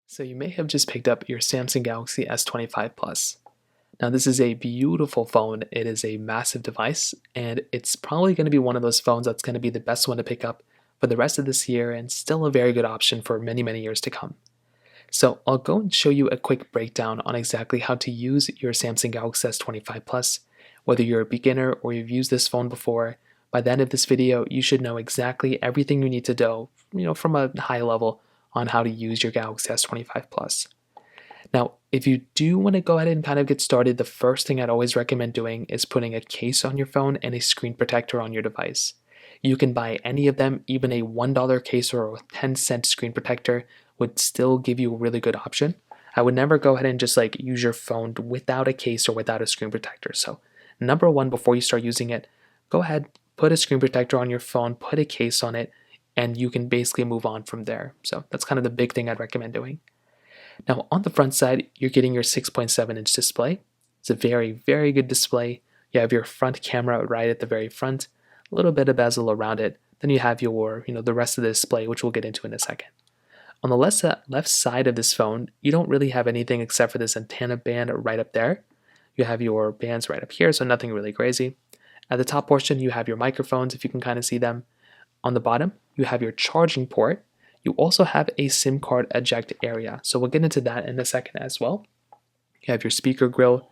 So you may have just picked up your Samsung Galaxy S25 Plus. Now this is a beautiful phone. It is a massive device, and it's probably going to be one of those phones that's going to be the best one to pick up for the rest of this year and still a very good option for many, many years to come. So I'll go and show you a quick breakdown on exactly how to use your Samsung Galaxy S25 Plus. Whether you're a beginner or you've used this phone before, by the end of this video, you should know exactly everything you need to know, from a high level on how to use your Galaxy S25 Plus. Now, if you do want to go ahead and kind of get started, the first thing I'd always recommend doing is putting a case on your phone and a screen protector on your device. You can buy any of them, even a $1 case or a 10-cent screen protector would still give you a really good option. I would never go ahead and just use your phone without a case or without a screen protector. So number one, before you start using it, go ahead, put a screen protector on your phone, put a case on it, and you can basically move on from there. So that's kind of the big thing I'd recommend doing. Now on the front side, you're getting your 6.7-inch display. It's a very, very good display. You have your front camera right at the very front, a little bit of bezel around it. Then you have your, the rest of the display, which we'll get into in a second. On the left side of this phone, you don't really have anything except for this antenna band right up there. You have your bands right up here, so nothing really crazy. At the top portion, you have your microphones, if you can kind of see them. On the bottom, you have your charging port. You also have a SIM card eject area, so we'll get into that in a second as well. You have your speaker grill.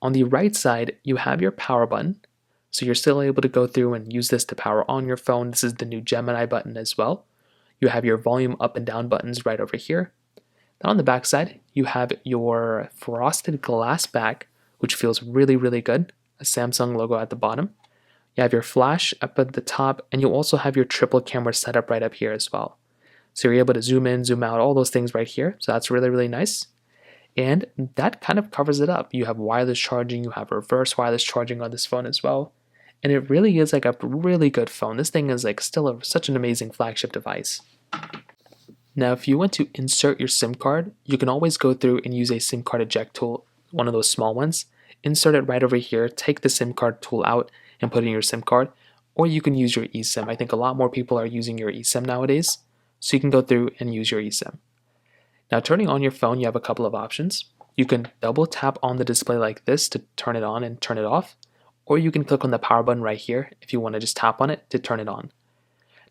On the right side, you have your power button, so you're still able to go through and use this to power on your phone. This is the new Gemini button as well. You have your volume up and down buttons right over here. Then on the back side, you have your frosted glass back, which feels really, really good. A Samsung logo at the bottom. You have your flash up at the top, and you also have your triple camera setup right up here as well. So you're able to zoom in, zoom out, all those things right here. So that's really, really nice. And that kind of covers it up. You have wireless charging, you have reverse wireless charging on this phone as well. And it really is a really good phone. This thing is still such an amazing flagship device. Now, if you want to insert your SIM card, you can always go through and use a SIM card eject tool, one of those small ones. Insert it right over here, take the SIM card tool out and put in your SIM card, or you can use your eSIM. I think a lot more people are using your eSIM nowadays, so you can go through and use your eSIM. Now, turning on your phone, you have a couple of options. You can double tap on the display like this to turn it on and turn it off, or you can click on the power button right here if you want to just tap on it to turn it on.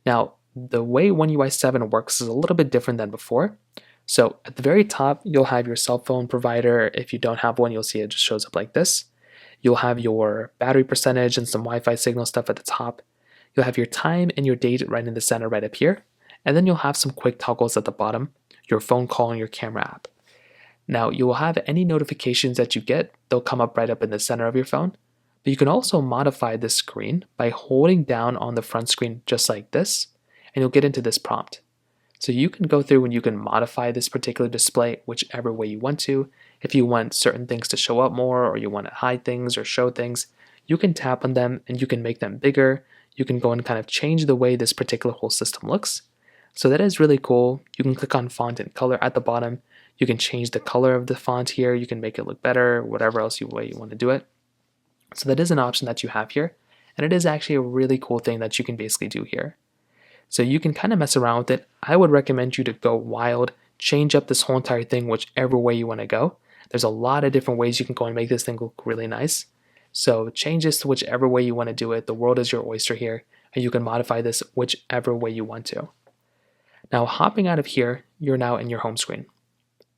Now, the way One UI 7 works is a little bit different than before. So at the very top, you'll have your cell phone provider. If you don't have one, you'll see it just shows up like this. You'll have your battery percentage and some Wi-Fi signal stuff at the top. You'll have your time and your date right in the center right up here. And then you'll have some quick toggles at the bottom, your phone call and your camera app. Now, you will have any notifications that you get, they'll come up right up in the center of your phone. But you can also modify this screen by holding down on the front screen just like this, and you'll get into this prompt. So you can go through and you can modify this particular display whichever way you want to. If you want certain things to show up more, or you want to hide things or show things, you can tap on them and you can make them bigger. You can go and kind of change the way this particular whole system looks. So that is really cool. You can click on font and color at the bottom. You can change the color of the font here. You can make it look better, whatever else way you want to do it. So that is an option that you have here. And it is actually a really cool thing that you can basically do here. So you can kind of mess around with it. I would recommend you to go wild, change up this whole entire thing whichever way you want to go. There's a lot of different ways you can go and make this thing look really nice. So change this to whichever way you want to do it. The world is your oyster here, and you can modify this whichever way you want to. Now, hopping out of here, you're now in your home screen.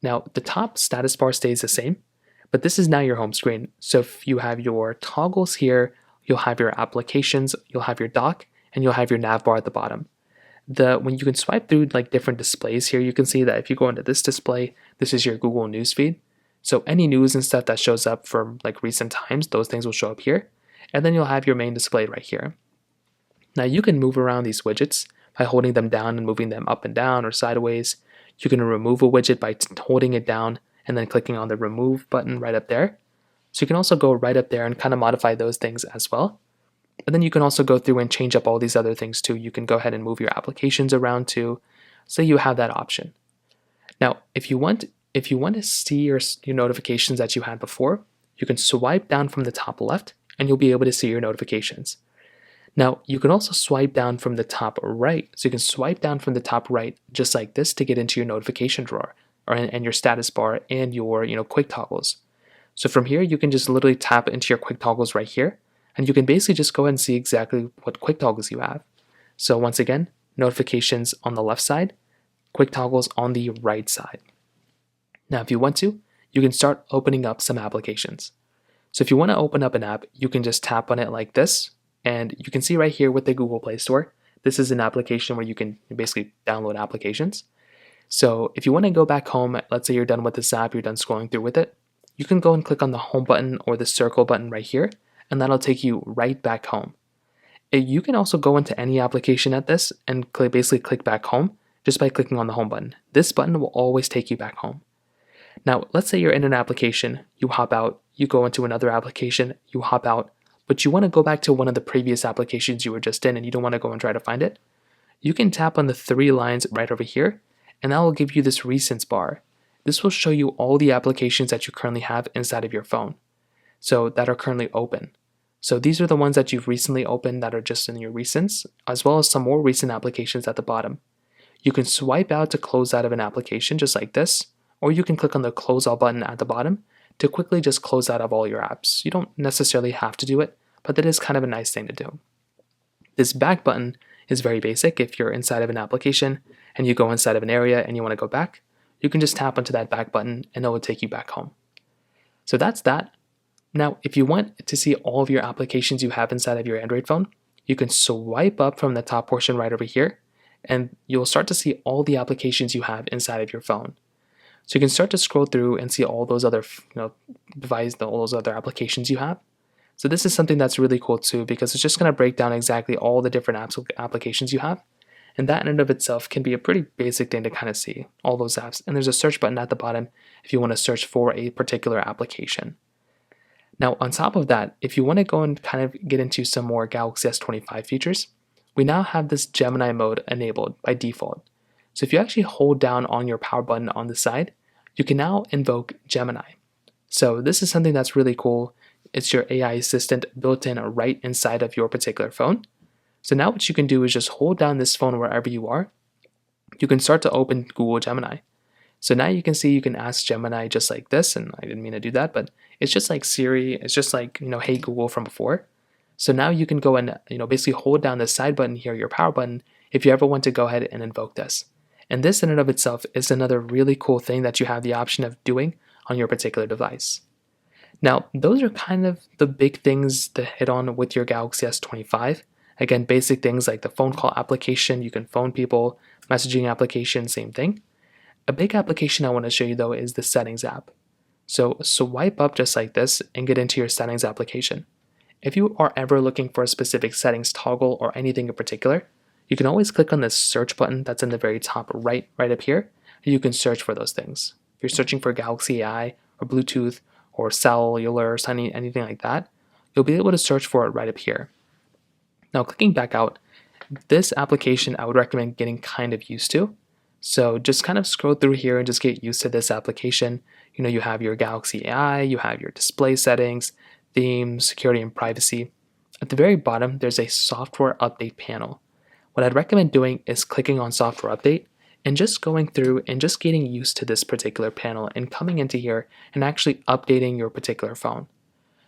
Now, the top status bar stays the same, but this is now your home screen. So if you have your toggles here, you'll have your applications, you'll have your dock, and you'll have your nav bar at the bottom. When you can swipe through different displays here, you can see that if you go into this display, this is your Google News feed. So any news and stuff that shows up from recent times, those things will show up here. And then you'll have your main display right here. Now you can move around these widgets by holding them down and moving them up and down or sideways. You can remove a widget by holding it down and then clicking on the remove button right up there. So you can also go right up there and kind of modify those things as well. And then you can also go through and change up all these other things too. You can go ahead and move your applications around too. So you have that option. Now, if you want to see your notifications that you had before, you can swipe down from the top left and you'll be able to see your notifications. Now, you can also swipe down from the top right. So you can swipe down from the top right just like this to get into your notification drawer and your status bar and your quick toggles. So from here, you can just literally tap into your quick toggles right here, and you can basically just go ahead and see exactly what quick toggles you have. So once again, notifications on the left side, quick toggles on the right side. Now, if you want to, you can start opening up some applications. So if you want to open up an app, you can just tap on it like this, and you can see right here with the Google Play Store, this is an application where you can basically download applications. So if you want to go back home, let's say you're done with this app, you're done scrolling through with it, you can go and click on the home button or the circle button right here, and that'll take you right back home. You can also go into any application at this and basically click back home just by clicking on the home button. This button will always take you back home. Now, let's say you're in an application, you hop out, you go into another application, you hop out, but you want to go back to one of the previous applications you were just in and you don't want to go and try to find it. You can tap on the 3 lines right over here, and that will give you this recents bar. This will show you all the applications that you currently have inside of your phone, so that are currently open. So these are the ones that you've recently opened that are just in your recents, as well as some more recent applications at the bottom. You can swipe out to close out of an application just like this, or you can click on the close all button at the bottom to quickly just close out of all your apps. You don't necessarily have to do it, but that is kind of a nice thing to do. This back button is very basic. If you're inside of an application and you go inside of an area and you want to go back, you can just tap onto that back button and it will take you back home. So that's that. Now, if you want to see all of your applications you have inside of your Android phone, you can swipe up from the top portion right over here, and you'll start to see all the applications you have inside of your phone. So you can start to scroll through and see all those other all those other applications you have. So this is something that's really cool too, because it's just going to break down exactly all the different applications you have. And that in and of itself can be a pretty basic thing to kind of see, all those apps. And there's a search button at the bottom if you want to search for a particular application. Now, on top of that, if you want to go and kind of get into some more Galaxy S25 features, we now have this Gemini mode enabled by default. So if you actually hold down on your power button on the side, you can now invoke Gemini. So this is something that's really cool. It's your AI assistant built in right inside of your particular phone. So now what you can do is just hold down this phone wherever you are. You can start to open Google Gemini. So now you can see you can ask Gemini just like this, and I didn't mean to do that, but it's just like Siri, it's just like, Hey Google from before. So now you can go and, basically hold down the side button here, your power button, if you ever want to go ahead and invoke this. And this in and of itself is another really cool thing that you have the option of doing on your particular device. Now, those are kind of the big things to hit on with your Galaxy S25. Again, basic things like the phone call application, you can phone people, messaging application, same thing. A big application I want to show you though is the settings app. So swipe up just like this and get into your settings application. If you are ever looking for a specific settings toggle or anything in particular, you can always click on this search button that's in the very top right up here, and you can search for those things. If you're searching for Galaxy AI or Bluetooth or cellular or anything like that, you'll be able to search for it right up here. Now, clicking back out, this application I would recommend getting kind of used to. So just kind of scroll through here and just get used to this application. You have your Galaxy AI, you have your display settings, themes, security, and privacy. At the very bottom, there's a software update panel. What I'd recommend doing is clicking on software update and just going through and just getting used to this particular panel and coming into here and actually updating your particular phone.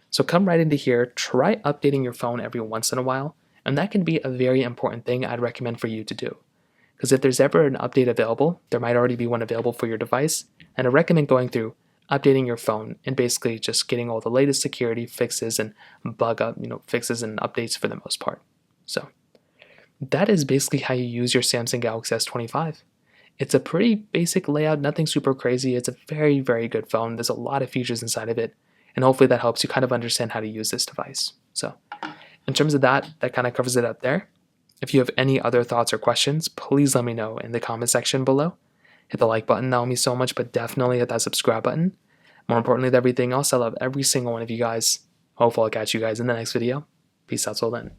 So come right into here, try updating your phone every once in a while, and that can be a very important thing I'd recommend for you to do. Because if there's ever an update available, there might already be one available for your device, and I recommend going through, updating your phone, and basically just getting all the latest security fixes and fixes and updates for the most part. So that is basically how you use your Samsung Galaxy S25. It's a pretty basic layout, nothing super crazy. It's a very, very good phone. There's a lot of features inside of it, and hopefully that helps you kind of understand how to use this device. So in terms of that kind of covers it up there. If you have any other thoughts or questions, please let me know in the comment section below. Hit the like button, that will mean so much, but definitely hit that subscribe button. More importantly than everything else, I love every single one of you guys. Hopefully I'll catch you guys in the next video. Peace out till then.